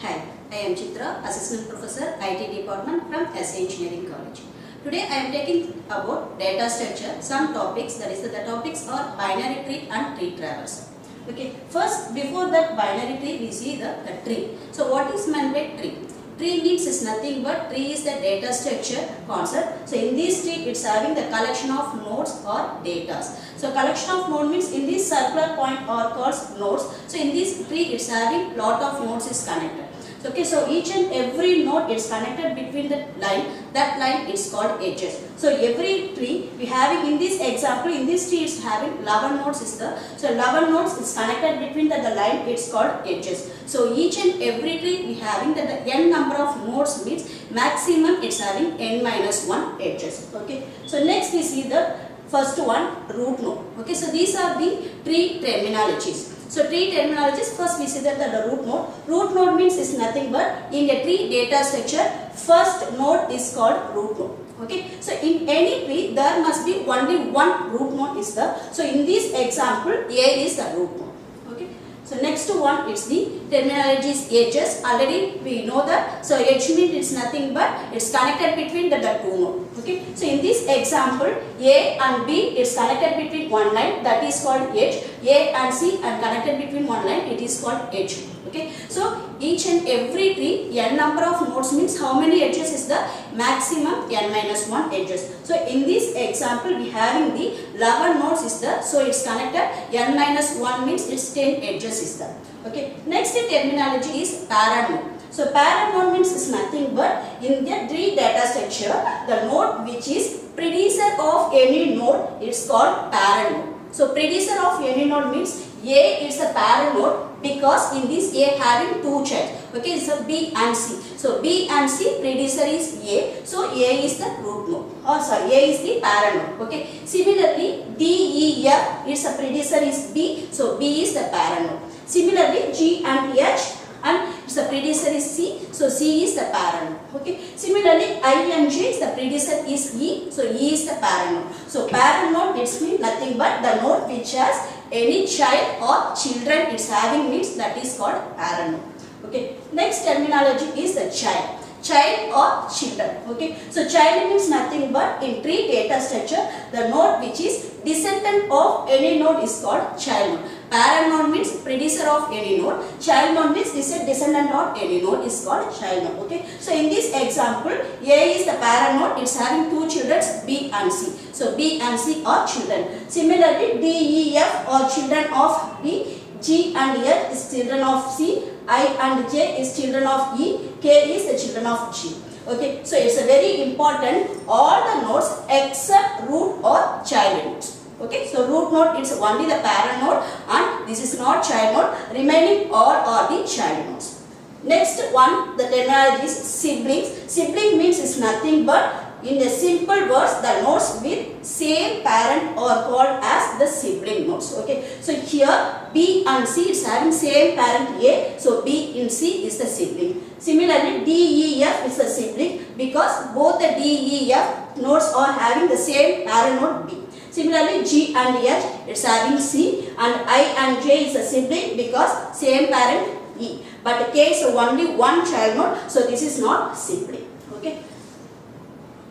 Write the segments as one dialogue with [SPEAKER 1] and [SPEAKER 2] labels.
[SPEAKER 1] Hi, I am Chitra, Assistant Professor, IT Department from SA Engineering College. Today I am taking about data structure, some topics, that is the topics are binary tree and tree traversal. Okay, first before that binary tree we see the tree. So what is meant by tree? Tree means is nothing but tree is the data structure concept. So in this tree it's having the collection of nodes or datas. So collection of node means in this circular point are called nodes. So in this tree it's having lot of nodes is connected. Okay, so each and every node is connected between the line. That line is called edges. So every tree we having in this example, in this tree is having 11 nodes is the, so 11 nodes is connected between the line, it's called edges. So each and every tree we having that the n number of nodes means maximum it's having n minus 1 edges. Okay, so next we see the first one, root node. Okay, so these are the tree terminologies. So tree terminologies, first we see that the root node. Root node means is nothing but in a tree data structure, first node is called root node. Okay, so in any tree there must be only one root node is there. So in this example, A is the root node. Okay, so next one it's the terminologies edges. Already we know that. So edge means it's nothing but it's connected between the two nodes. Okay, so in this example, A and B is connected between one line, that is called edge. A and C are connected between one line, it is called edge. Okay, so each and every tree, n number of nodes means how many edges is the maximum n minus 1 edges. So in this example, we having the 11 nodes is there, so it's connected, n minus 1 means it's 10 edges is there. Okay, next terminology is parent node. So parent node means is nothing but in the tree data structure, the node which is predecessor of any node is called parent node. So predecessor of any node means A is the parent node because in this A having two childs. Okay, so B and C. So B and C predecessor is A. So A is the root node. Or sorry, A is the parent node. Okay. Similarly, D, E, F is the predecessor is B. So B is the parent node. Similarly, G and H and the predecessor is C, so C is the parent node. Okay. Similarly, I and J is the predecessor is E, so E is the parent node. So parent node it's mean nothing but the node which has any child or children it's having means that is called parent node. Okay. Next terminology is the child. Child or children. Okay. So child means nothing but in tree data structure the node which is descendant of any node is called child node. Parent node means predecessor of any node. Child node means descendant of any node is called child node. Okay. So in this example, A is the parent node. It's having two children B and C. So B and C are children. Similarly, D, E, F are children of B. G and H is children of C. I and J is children of E. K is the children of G. Okay. So it's a very important all the nodes except root or child nodes. Okay, so root node is only the parent node and this is not child node. Remaining all are the child nodes. Next one, the terminology is siblings. Sibling means is nothing but in a simple words the nodes with same parent are called as the sibling nodes. Okay, so here B and C is having same parent A, so B and C is the sibling. Similarly, D, E, F is the sibling because both the D, E, F nodes are having the same parent node B. Similarly, G and H it's having C and I and J is a sibling because same parent E. But K is only one child node, so this is not sibling. Okay.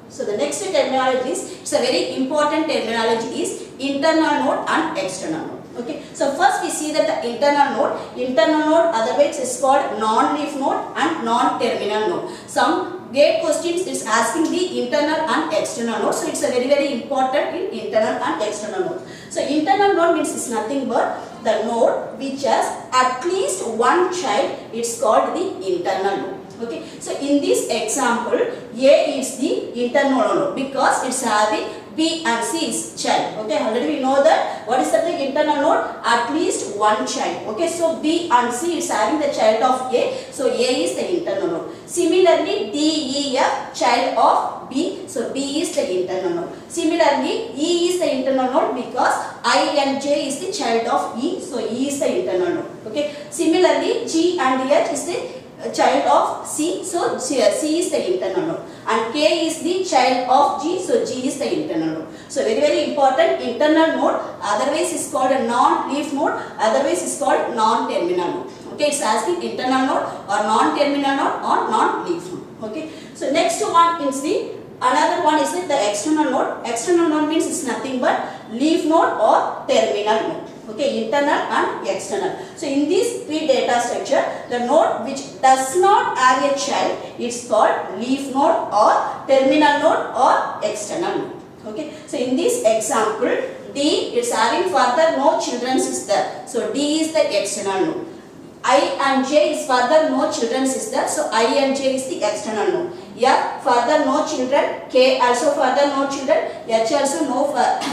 [SPEAKER 1] So the next terminology is, it's a very important terminology is internal node and external node. Okay. So first we see that the internal node otherwise is called non-leaf node and non-terminal node. Some gate questions is asking the internal and external node. So it's a very important in internal and external node. So internal node means it's nothing but the node which has at least one child. It's called the internal node. Okay. So in this example, A is the internal node because it's having B and C is child. Okay, already we know that what is the internal node? At least one child. Okay, so B and C is having the child of A, so A is the internal node. Similarly, D, E, F child of B, so B is the internal node. Similarly, E is the internal node because I and J is the child of E, so E is the internal node. Okay, similarly, G and H is the child of C, so C is the internal node, and K is the child of G, so G is the internal node. So very important, internal node otherwise is called a non-leaf node, otherwise is called non-terminal node. Okay, it's asking internal node or non-terminal node or non-leaf node. Okay, so next one is the another one is the external node. External node means it's nothing but leaf node or terminal node. Okay, internal and external. So in this tree data structure, the node which does not have a child is called leaf node or terminal node or external node. Okay, so in this example, D is having further no children is there. So D is the external node. I and J is further no children is there. So I and J is the external node. F further no children. K also further no children. H also no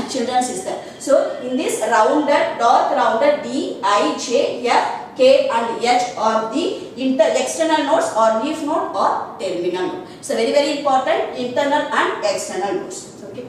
[SPEAKER 1] children is there. So in this rounded, dark rounded D, I, J, F, K and H are the external nodes or leaf node or terminal node. So very important internal and external nodes. Okay.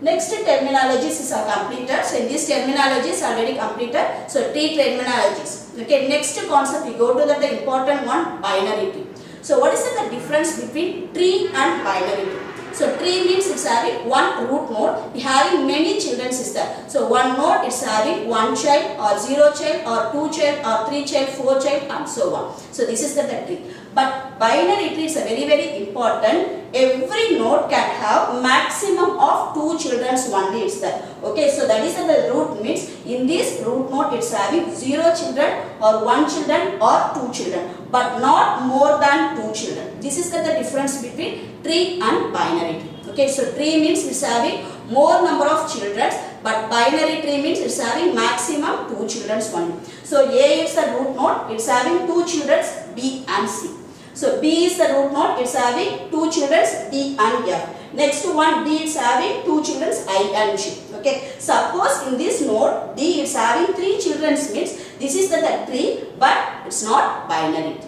[SPEAKER 1] Next terminologies is completed. So in this terminology is already completed. So tree terminologies. Okay, next concept we go to the important one, binary tree. So what is the difference between tree and binary tree? So tree means it's having one root node, having many children is there. So one node is having one child or zero child or two child or three child, four child and so on. So this is the tree. But binary tree is very important. Every node can have maximum of two children only is there. Okay, so that is the root means in this root node it's having zero children or one children or two children, but not more than two children. This is the difference between tree and binary tree. Okay, so tree means it's having more number of children, but binary tree means it's having maximum two children only. So A is the root node, it's having two children B and C. So B is the root node, it's having two children D and F. Next one D is having two children I and G. Okay, suppose in this node D is having three children means this is the tree, but it's not binary.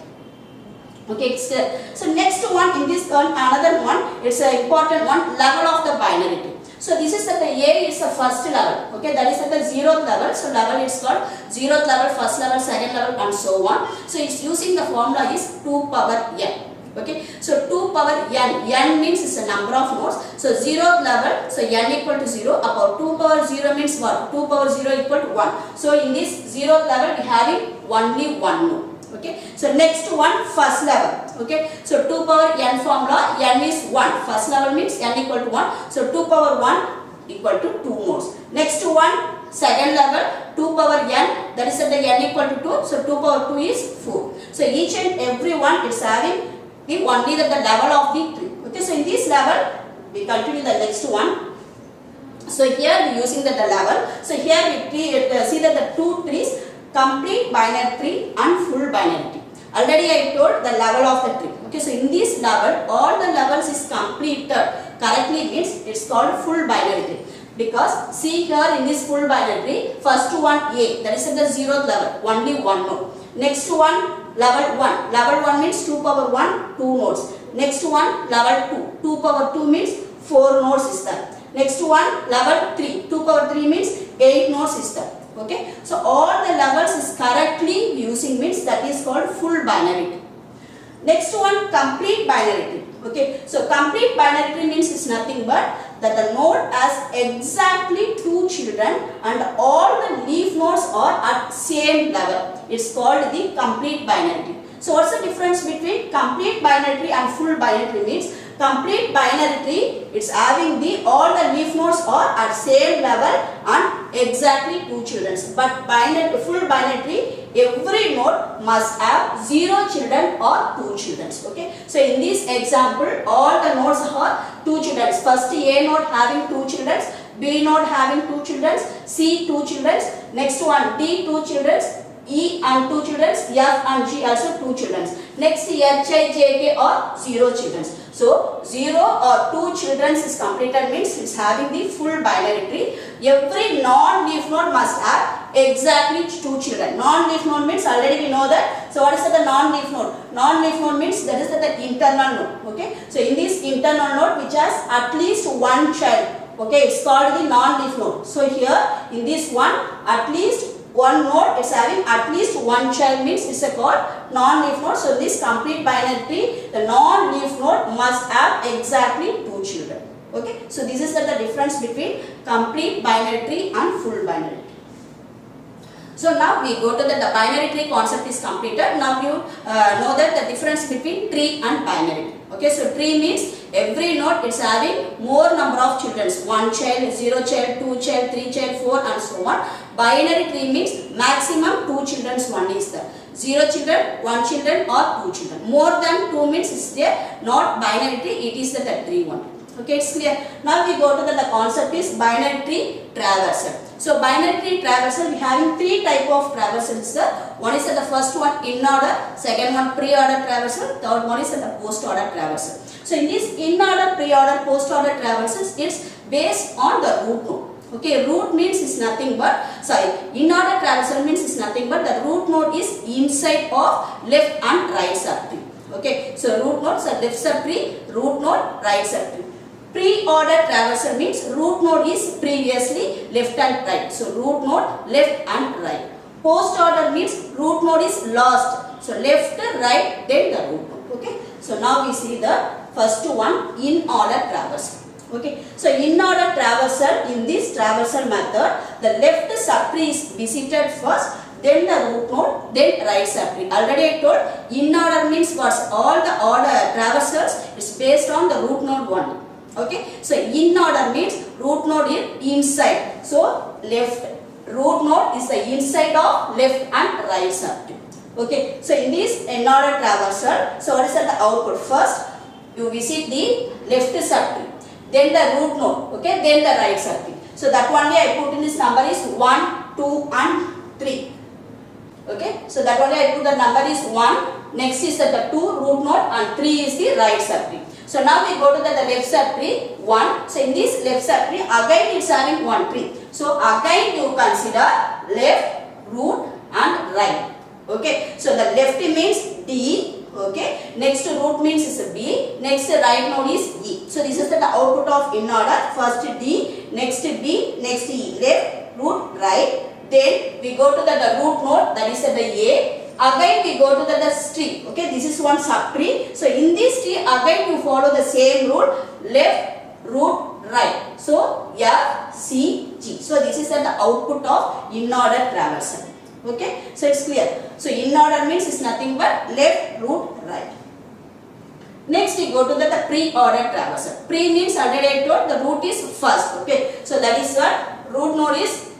[SPEAKER 1] Okay, so next one in this another one, it's an important one, level of the binary tree. So this is the A is the first level. Okay, that is at the 0th level. So level is called 0th level, first level, second level and so on. So it's using the formula is 2 power n. Okay, so 2 power n. N means it's a number of nodes. So 0th level, so n equal to 0. About 2 power 0 means what? 2 power 0 equal to 1. So in this 0th level we having only one node. Okay, so next one first level. Okay, so 2 power n formula, n is 1. First level means n equal to 1. So 2 power 1 equal to 2 nodes. Next one second level, 2 power n, that is at the n equal to 2. So 2 power 2 is 4. So each and every one is having only the level of the tree. Okay, so in this level we continue the next one. So here we using the level. So here we see that the two trees, complete binary tree and full binary tree. Already I told the level of the tree. Okay, so in this level all the levels is completed correctly means it's called full binary tree. Because see here in this full binary tree, first one A, that is at the 0th level, only one node. Next one level 1. Level 1 means 2 power 1, 2 nodes. Next one level 2. 2 power 2 means 4 nodes is there. Next one level 3. 2 power 3 means 8 nodes is there. Okay, so all the levels is correctly using means that is called full binary tree. Next one complete binary tree. Okay, so complete binary tree means it's nothing but that the node has exactly two children and all the leaf nodes are at same level. It's called the complete binary tree. So what's the difference between complete binary tree and full binary tree means? Complete binary tree, it's having all the leaf nodes are at same level and exactly two children. But full binary tree, every node must have 0 children or 2 children. Okay, so in this example, all the nodes are 2 children. First A node having 2 children, B node having 2 children, C 2 children, next one D 2 children, E and 2 children, F and G also 2 children. Next H, I, J, K are 0 children. So 0 or 2 children is completed means it's having the full binary tree. Every non-leaf node must have exactly 2 children. Non-leaf node means already we know that. So what is the non-leaf node? Non-leaf node means that is the internal node. Okay. So in this internal node which has at least one child. Okay, it's called the non-leaf node. So here in this one at least one node is having at least one child means it's called non-leaf node. So this complete binary tree, the non-leaf node must have exactly 2 children. Okay, so this is the difference between complete binary tree and full binary tree. So now we go to the binary tree concept is completed. Now you know that the difference between tree and binary tree. Okay, so tree means every node is having more number of children. 1 child, 0 child, 2 child, 3 child, 4 and so on. Binary tree means maximum 2 children one is there. 0 children, 1 children or 2 children. More than 2 means is there not binary tree, it is the tree one. Okay, it's clear. Now we go to the concept is binary tree traversal. So binary tree traversal, we having 3 type of traversals. One is the first one in order, second one pre-order traversal, third one is the post-order traversal. So in this in-order, pre-order, post-order traversals, it's based on the root node. Okay, root means is nothing but, in-order traversal means is nothing but the root node is inside of left and right subtree. Okay, so root node, so left subtree, root node, right subtree. Pre-order traversal means root node is previously left and right. So root node left and right. Post-order means root node is lost. So left, right, then the root node. Okay. So now we see the first one, in-order traversal. Okay. So in-order traversal, in this traversal method, the left subtree is visited first, then the root node, then right subtree. Already I told, in-order means what's all the order traversals is based on the root node one. Okay, so in order means root node is inside. So left root node is the inside of left and right subtree. Okay, so in this in order traversal, so what is the output? First, you visit the left subtree, then the root node. Okay, then the right subtree. So that only I put in this number is 1, 2, and 3. Okay, so that only I put the number is 1. Next is the 2 root node and 3 is the right subtree. So now we go to the left subtree 1. So in this left subtree again it's having 1 tree. So again you consider left, root and right. Okay. So the left means D. Okay. Next root means is B. Next right node is E. So this is the output of in order. First D, next B, next E. Left, root, right. Then we go to the root node, that is the A. Again we go to the tree. Okay, this is one subtree. So in this tree again you follow the same rule, left, root, right. So F, C, G. So this is the output of in-order traversal. Okay, so it's clear. So in-order means it's nothing but left, root, right. Next we go to the pre-order traversal. Pre means already I told the root is first. Okay, so that is what root node is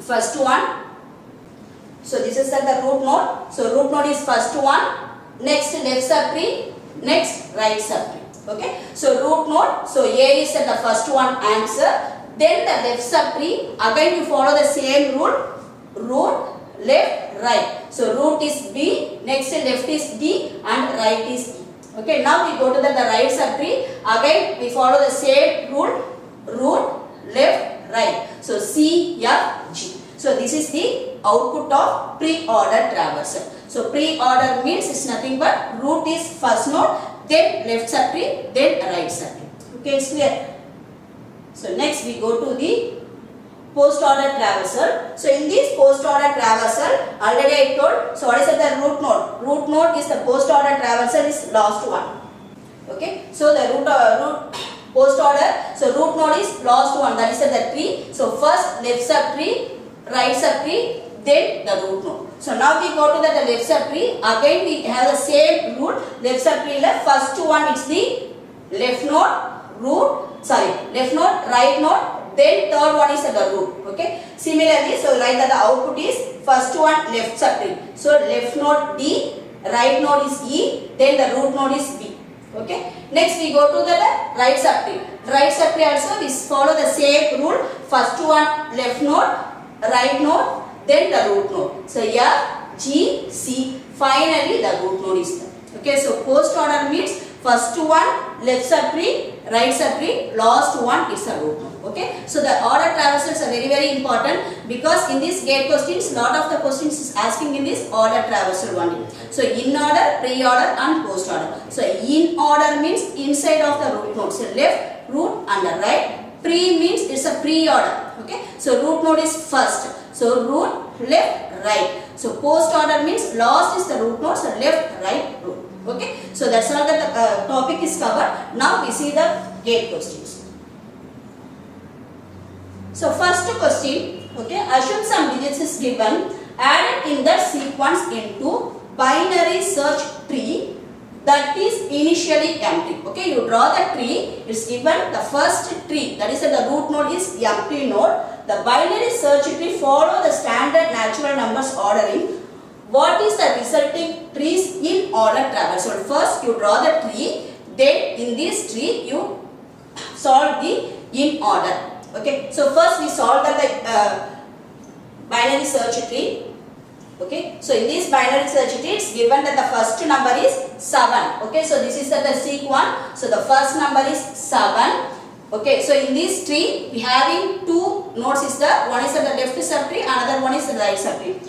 [SPEAKER 1] first one. So this is the root node. So root node is first one. Next left subtree. Next right subtree. Okay. So root node. So A is the first one answer. Then the left subtree. Again you follow the same rule. Root, left, right. So root is B. Next left is D and right is E. Okay. Now we go to the right subtree. Again we follow the same rule. Root, left, right. So C, F, G. So this is the output of pre-order traversal. So pre-order means it's nothing but root is first node, then left subtree, then right subtree. Okay, it's clear. So next we go to the post-order traversal. So in this post-order traversal, already I told. So what is the root node? Root node is the post-order traversal is last one. Okay. So the root post-order. So root node is last one. That is the tree. So first left subtree, right subtree, then the root node. So now we go to the left subtree. Again we have the same rule. Left subtree left. First one is the left node, left node, right node. Then third one is the root. Okay. Similarly, so write that the output is first one left subtree. So left node D, right node is E, then the root node is B. Okay. Next we go to the right subtree. Right subtree also we follow the same rule. First one left node, right node, then the root node. So F, G, C. Finally the root node is there. Okay. So post order means first one left subtree, right subtree, last one is the root node. Okay. So the order traversals are very important because in this gate questions, lot of the questions is asking in this order traversal only. So in order, pre-order and post order. So in order means inside of the root node. So left, root and the right. Pre means it's a pre-order. Okay. So root node is first. So root, left, right. So post order means last is the root node. So left, right, root. Okay. So that's all that the topic is covered. Now we see the gate questions. So first question, Okay, assume some digits is given, add in that sequence into binary search tree that is initially empty. Okay, you draw the tree, it's given the first tree, that is the root node is empty node. The binary search tree follow the standard natural numbers ordering. What is the resulting trees in order traverse? So first you draw the tree, then in this tree you solve the in order. Okay, so first we solve the binary search tree. Okay, so in this binary search tree it's given that the first number is 7. Okay, so this is the sequence. So the first number is 7. Okay, so in this tree we having two nodes is the one is the left subtree, another one is the right subtree.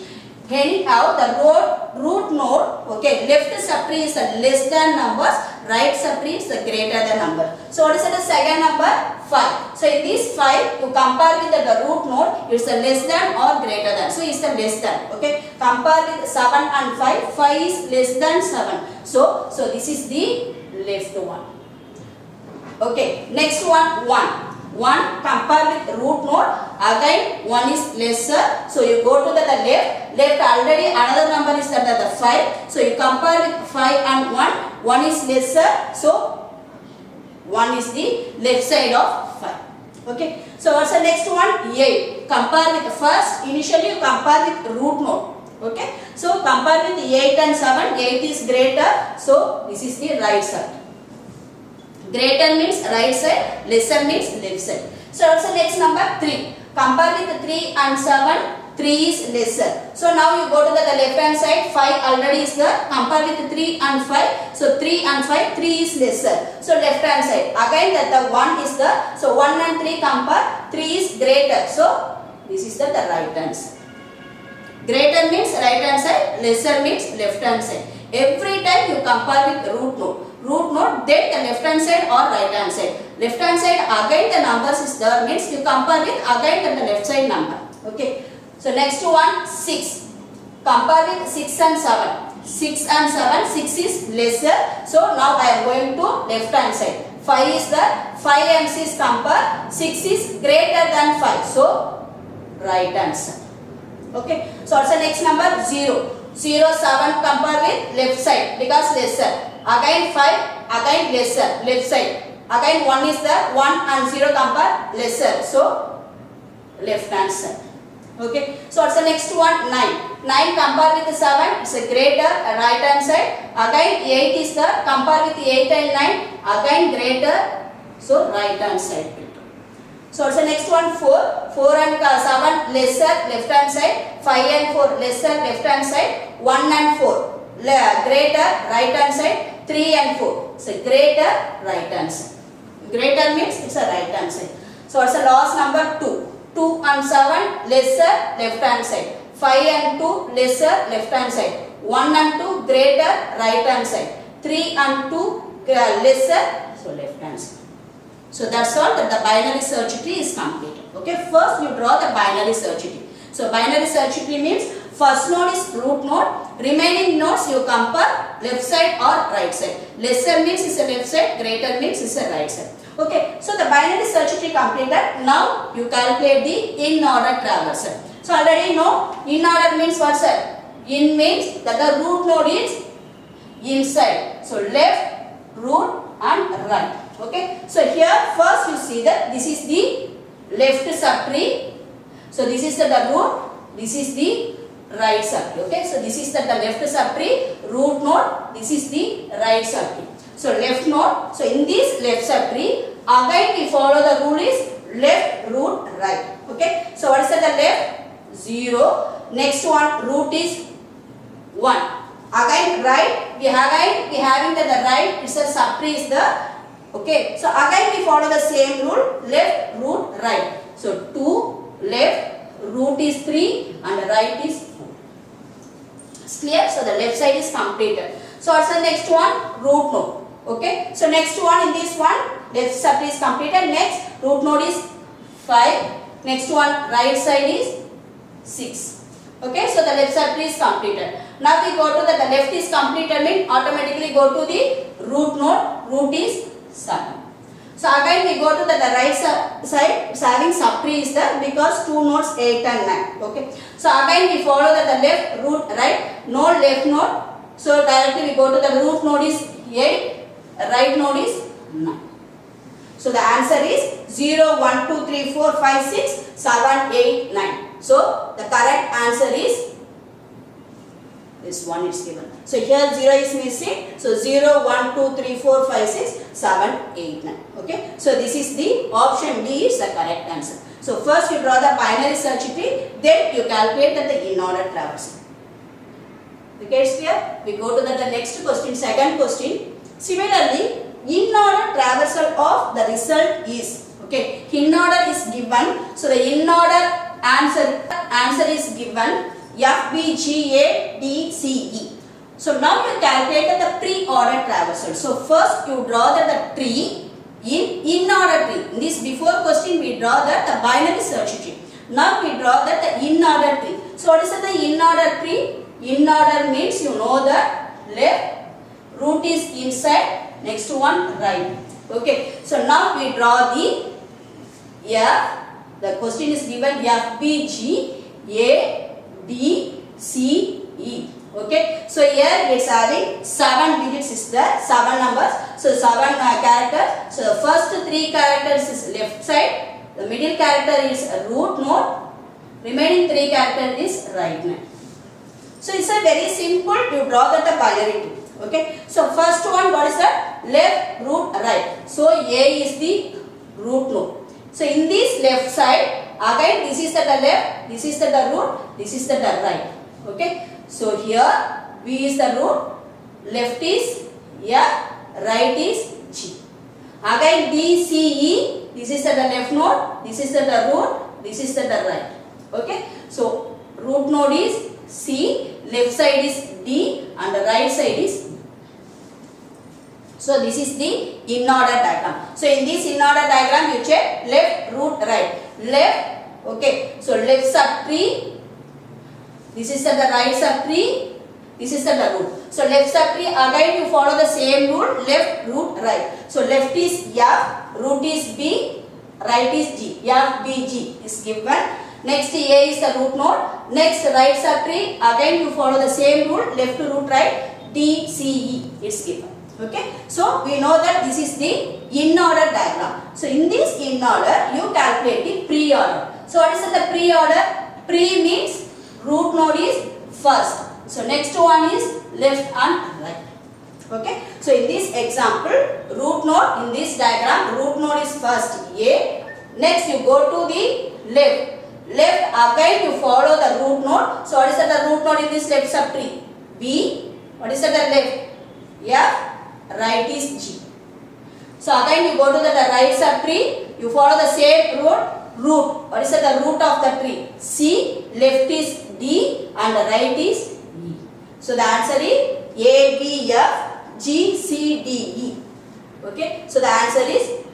[SPEAKER 1] Anyhow, the root node, okay, left subtree is the less than numbers, right subtree is the greater than number. So what is the second number? 5. So in this 5, you compare with the root node, it's the less than or greater than. So it's the less than. Okay, compare with 7 and 5. 5 is less than 7. So this is the left one. Okay, next one 1. 1 compare with root node, again 1 is lesser, so you go to the left already another number is the 5, so you compare with 5 and 1 is lesser, so 1 is the left side of 5. Okay, so what's the next one? 8. Compare with the first, initially you compare with root node. Okay, so compare with 8 and 7, 8 is greater, so this is the right side. Greater means right side, lesser means left side. So what's the next number? 3. Compare with 3 and 7, 3 is lesser. So now you go to the left hand side, 5 already is there. Compare with 3 and 5. So 3 and 5, 3 is lesser. So left hand side. Again the 1 is there. So 1 and 3 compare, 3 is greater. So this is the right hand side. Greater means right hand side, lesser means left hand side. Every time you compare with root node. Root node, then the left hand side or right hand side. Left hand side again the numbers is there, means you compare with again the left side number. Okay. So next one 6. Compare with 6 and 7. 6 and 7, 6 is lesser. So now I am going to left hand side. 5 is there. 5 and 6 compare. 6 is greater than 5. So right hand side. Okay. So what's the next number? 0. 0, 7 compare with left side because lesser. Again 5, again lesser, left side. Again 1 is there, 1 and 0 compare lesser. So left hand side. Okay. So what's the next one? 9. 9 compare with 7, it's a greater, right hand side. Again 8 is there, compare with 8 and 9, again greater. So right hand side. So what's the next one? 4. 4 and 7 lesser, left hand side. 5 and 4 lesser, left hand side. 1 and 4 greater, right hand side. 3 and 4. So greater, right hand side. Greater means it's a right hand side. So what's the last number? 2. 2 and 7 lesser, left hand side. 5 and 2 lesser, left hand side. 1 and 2 greater, right hand side. 3 and 2 lesser, so left hand side. So that's all, that the binary search tree is completed. Okay, first you draw the binary search tree. So binary search tree means first node is root node, remaining nodes you compare left side or right side. Lesser means is a left side, greater means is a right side. Okay, so the binary search tree completed. Now you calculate the in order traversal. So already know in order means what's that? In means that the root node is inside. So left, root and right. Okay, so here first you see that this is the left subtree. So this is the root, this is the right subtree. Okay, so this is the left subtree, root node, this is the right subtree. So left node, so in this left subtree, again we follow the rule is left, root, right. Okay, so what is the left? 0. Next one, root is 1. Again right, we having the right, it's a subtree is the. Okay, so again we follow the same rule, left, root, right. So 2, left, root is 3 and right is 4. It's clear? So the left side is completed. So what's the next one? Root node. Okay, so next one in this one, left subtree is completed. Next, root node is 5. Next one, right side is 6. Okay, so the left subtree is completed. Now we go to the left is completed means automatically go to the root node, root is 7. So again we go to the right side, having subtree is there because 2 nodes 8 and 9. Okay. So again we follow the left, root, right, node, left node. So directly we go to the root node is 8, right node is 9. So the answer is 0, 1, 2, 3, 4, 5, 6, 7, 8, 9. So the correct answer is this one is given. So here 0 is missing. So 0, 1, 2, 3, 4, 5, 6, 7, 8, 9. Okay. So this is the option D is the correct answer. So first you draw the binary search tree, then you calculate the in-order traversal. Okay, it's clear? We go to the next question, second question. Similarly, in-order traversal of the result is, okay, in-order is given. So the in-order answer is given F, B, G, A, D, C, E. So now you calculate the pre-order traversal. So first you draw the tree in order tree. In this before question we draw the binary search tree. Now we draw the in-order tree. So what is the in-order tree? In-order means you know that left, root is inside, next one right. Okay. So now we draw the F. The question is given F, B, G, A, D, C, E. Okay. So here it's having 7 digits is there, 7 numbers. So 7 characters. So the first 3 characters is left side. The middle character is root node. Remaining 3 characters is right node. So it's a very simple. You draw the binary tree. Okay. So first one, what is that? Left, root, right. So A is the root node. So in this left side, again this is the left, this is the root, this is the right. Okay. So here B is the root, left is F, right is G. Again D, C, E, this is the left node, this is the root, this is the right. Okay. So root node is C, left side is D and the right side is E. So this is the in-order diagram. So in this in-order diagram you check left, root, right. Left, okay. So left subtree, this is the right subtree, this is the root. So left subtree, again you follow the same rule, left, root, right. So left is F, root is B, right is G. F, B, G is given. Next A is the root node. Next right subtree, again you follow the same rule, left, root, right. D, C, E is given. Okay. So we know that this is the in-order diagram. So in this in-order, you calculate the pre-order. So what is the pre-order? Pre means root node is first. So next one is left and right. Okay. So in this example, root node in this diagram, root node is first A. Next you go to the left. Left again you follow the root node. So what is the root node in this left subtree? B. What is the left? F. Right is G. So again you go to the right subtree, you follow the same root. What is the root of the tree? C, left is D and right is E. So the answer is A, B, F, G, C, D, E. Okay. So the answer is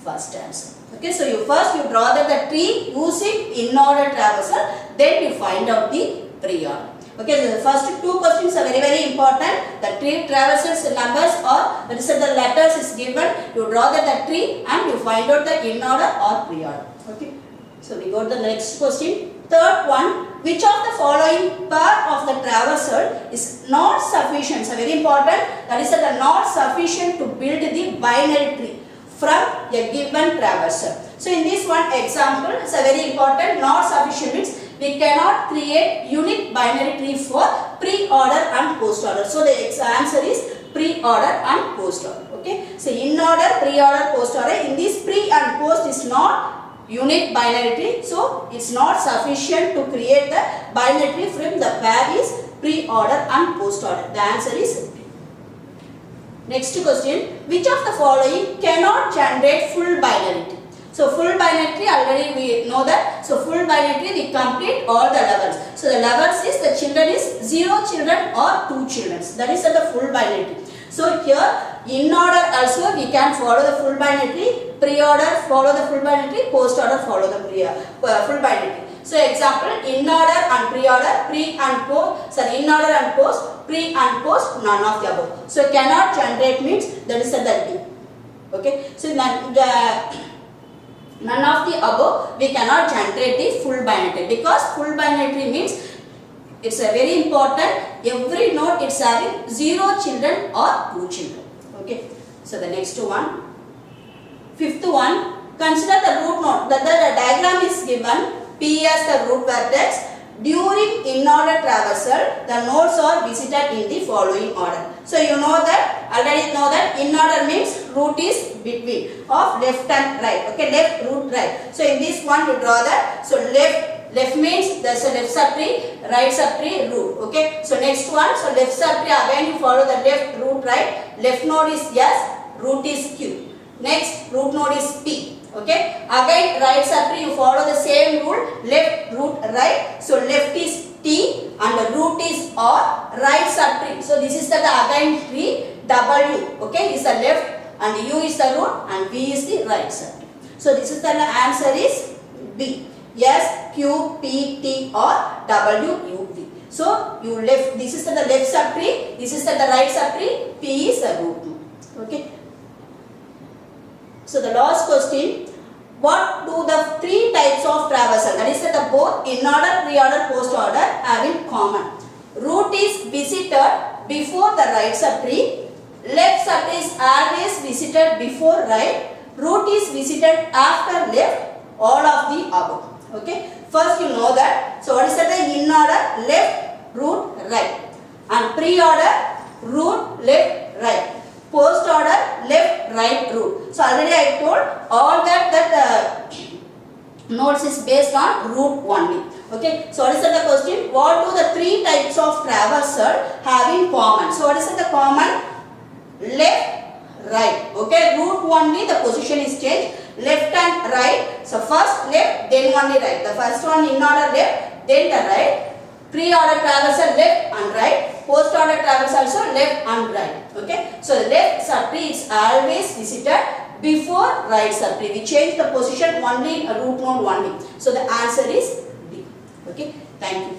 [SPEAKER 1] first answer. Okay. So you first draw the tree using in-order traversal, then you find out the pre-order. Okay, so the first 2 questions are very, very important. The tree traversals numbers or that is the letters is given. You draw the tree and you find out the in-order or pre-order. Okay. So we go to the next question. Third one, which of the following part of the traversal is not sufficient? So very important. That is not sufficient to build the binary tree from a given traversal. So in this one example, it's a very important. Not sufficient means we cannot create unique binary tree for pre-order and post-order. So the answer is pre-order and post-order. Okay. So in-order, pre-order, post-order. In this pre and post is not unique binary tree. So it's not sufficient to create the binary tree from the pair is pre-order and post-order. The answer is B. Next question. Which of the following cannot generate full binary tree? So full binary tree already we know that. So full binary tree we complete all the levels. So the levels is the children is 0 children or 2 children. That is the full binary tree. So here in order also we can follow the full binary tree. Pre-order follow the full binary tree. Post-order follow the full binary tree. So example in order and pre-order, pre and post. Sorry, in order and post, pre and post, none of the above. So cannot generate means that is the D. Okay, so none of the above we cannot generate the full binary tree, because full binary tree means it's a very important, every node it's having 0 children or 2 children. Okay, so the next one, fifth one, consider the root node. The diagram is given P as the root vertex. During in-order traversal, the nodes are visited in the following order. So you know that, already know that in-order means root is between of left and right. Okay, left, root, right. So in this one you draw that. So left means there's a left subtree, right subtree, root. Okay, so next one, so left subtree, again you follow the left, root, right. Left node is S, root is Q. Next root node is P. Okay, again right subtree you follow the same rule, left, root, right. So left is T and the root is R, right subtree. So this is the again tree W. Okay, is the left and U is the root and V is the right subtree. So this is the answer is B. S, Q, P, T or W, U, V. So you left, this is the left subtree, this is the right subtree, P is the root node. Okay. So the last question, what do the 3 types of traversal, that is the both in order, pre-order, post-order have in common? Root is visited before the right subtree, left subtree is always visited before right, root is visited after left, all of the above. Okay, first you know that, so what is that, the in order, left, root, right, and pre-order, root, left, right. Post order, left, right, root. So already I told all that nodes is based on root only. Okay. So what is the question? What do the 3 types of traversal have in common? So what is the common? Left, right. Okay. Root only the position is changed. Left and right. So first left, then only right. The first one in order left, then the right. Pre-order traversal left and right, post-order traversal also left and right. Okay, so the left subtree is always visited before right subtree. We change the position only in a root node only. So the answer is B. Okay, thank you.